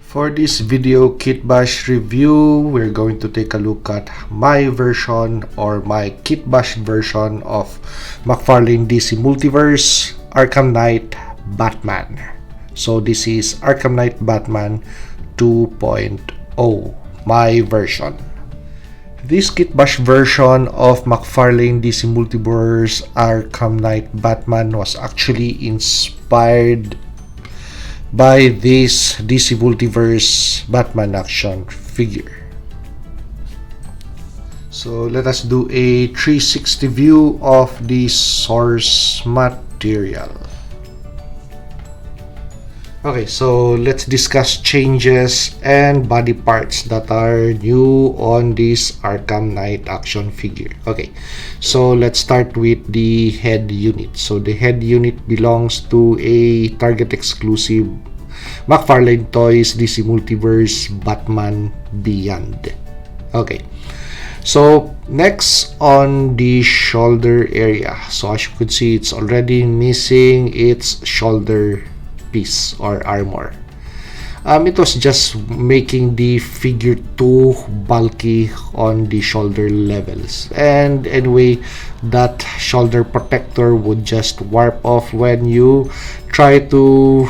For this video Kitbash review, we're going to take a look at my version or my Kitbash version of McFarlane DC Multiverse Arkham Knight Batman. So this is Arkham Knight Batman 2.0, my version. This Kitbash version of McFarlane DC Multiverse Arkham Knight Batman was actually inspired by this DC Multiverse Batman action figure. So let us do a 360 view of the source material. Okay, so let's discuss changes and body parts that are new on this Arkham Knight action figure. Okay, so let's start with the head unit. So the head unit belongs to a Target exclusive McFarlane Toys DC Multiverse Batman Beyond. Okay, so next on the shoulder area. So as you could see, it's already missing its shoulder piece or armor. It was just making the figure too bulky on the shoulder levels, and anyway that shoulder protector would just warp off when you try to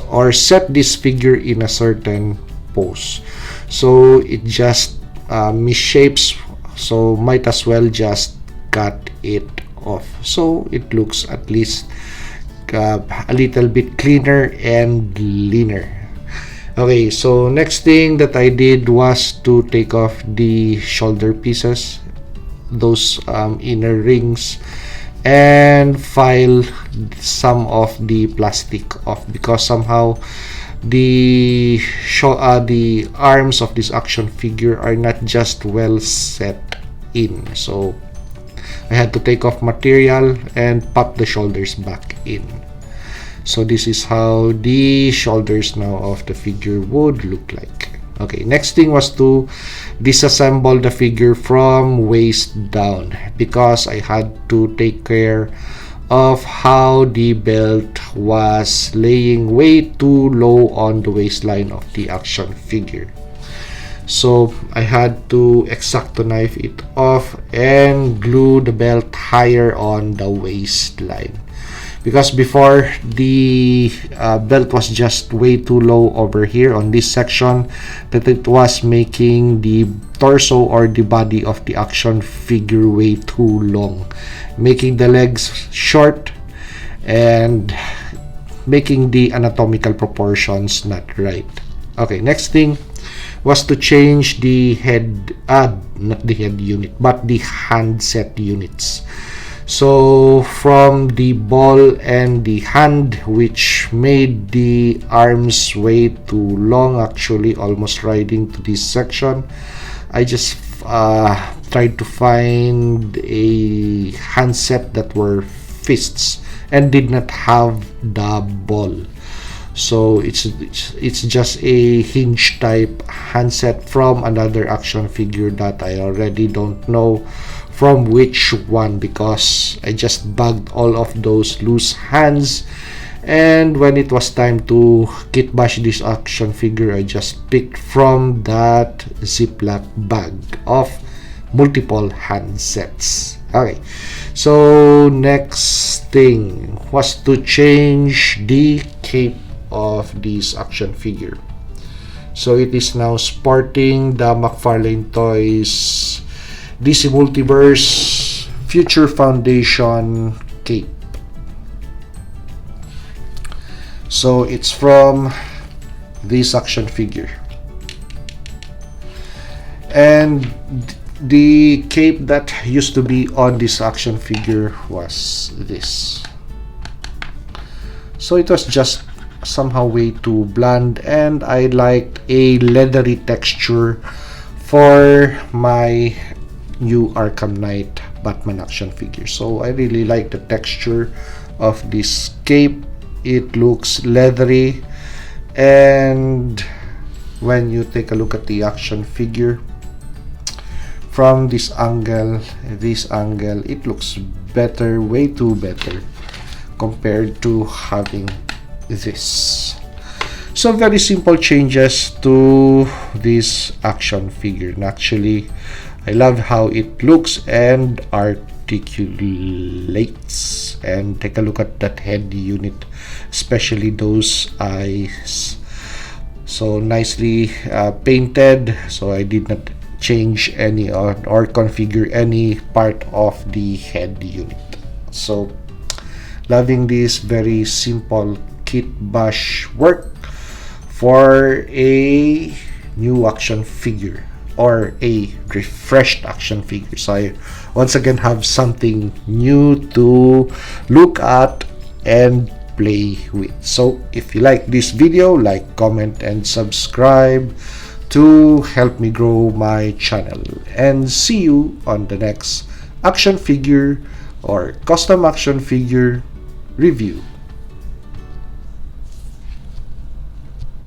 or set this figure in a certain pose, so it just misshapes, so might as well just cut it off so it looks at least a little bit cleaner and leaner. Okay, so next thing that I did was to take off the shoulder pieces, those inner rings, and file some of the plastic off because somehow the arms of this action figure are not just well set in, so I had to take off material and pop the shoulders back in. So this is how the shoulders now of the figure would look like. Okay, next thing was to disassemble the figure from waist down because I had to take care of how the belt was laying way too low on the waistline of the action figure. So I had to X-Acto knife it off and glue the belt higher on the waistline, because before the belt was just way too low over here on this section, that it was making the torso or the body of the action figure way too long, making the legs short and making the anatomical proportions not right. Okay, next thing was to change the head, not the head unit, but the handset units. So from the ball and the hand, which made the arms way too long, actually almost riding to this section, I just tried to find a handset that were fists and did not have the ball. So it's just a hinge type handset from another action figure that I already don't know from which one, because I just bagged all of those loose hands, and when it was time to kitbash this action figure, I just picked from that Ziploc bag of multiple handsets. Okay, so next thing was to change the cape of this action figure. So it is now sporting the McFarlane Toys DC Multiverse Future Foundation cape. So it's from this action figure, and the cape that used to be on this action figure was this. So it was just somehow way too bland, and I liked a leathery texture for my new Arkham Knight Batman action figure. So I really like the texture of this cape. It looks leathery, and when you take a look at the action figure from this angle, it looks better, way too better compared to having this. So very simple changes to this action figure. And actually, I love how it looks and articulates. And take a look at that head unit, especially those eyes. So nicely painted. So I did not change any or configure any part of the head unit. So loving this very simple Kitbash work for a new action figure or a refreshed action figure. So I once again have something new to look at and play with. So if you like this video, like, comment, and subscribe to help me grow my channel. And see you on the next action figure or custom action figure review.